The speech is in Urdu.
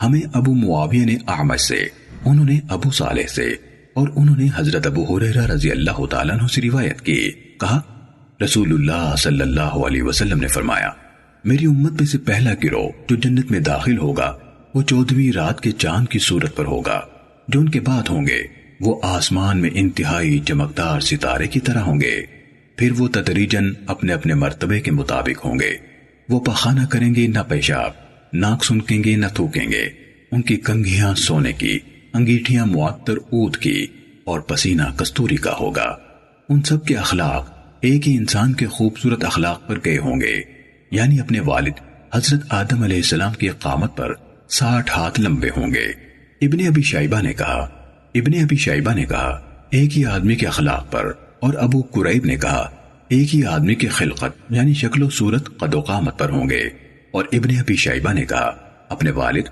ہمیں ابو معاویہ نے اعمش سے، انہوں نے ابو صالح سے، اور انہوں نے حضرت ابو ہریرہ رضی اللہ تعالیٰ عنہ سے روایت کی، کہا رسول اللہ صلی اللہ علیہ وسلم نے فرمایا، میری امت میں سے پہلا گروہ جو جنت میں داخل ہوگا وہ 14ویں رات کے چاند کی صورت پر ہوگا، جو ان کے بعد ہوں گے وہ آسمان میں انتہائی چمکدار ستارے کی طرح ہوں گے، پھر وہ تدریجاً اپنے اپنے مرتبے کے مطابق ہوں گے، وہ پخانہ کریں گے نہ پیشاب، ناک سنکیں گے نہ تھوکیں گے، ان کی کنگھیاں سونے کی، انگیٹھیاں معطر عود کی، اور پسینہ کستوری کا ہوگا۔ ان سب کے اخلاق ایک ہی انسان کے خوبصورت اخلاق پر گئے ہوں گے، یعنی اپنے والد حضرت آدم علیہ السلام کی قامت پر 60 ہاتھ لمبے ہوں گے۔ ابن ابی شیبہ نے کہا ایک ہی آدمی کے اخلاق پر، اور ابو قریب نے کہا ایک ہی آدمی کی خلقت یعنی شکل و صورت قد و قامت پر ہوں گے، اور ابن ابی شیبہ نے کہا اپنے والد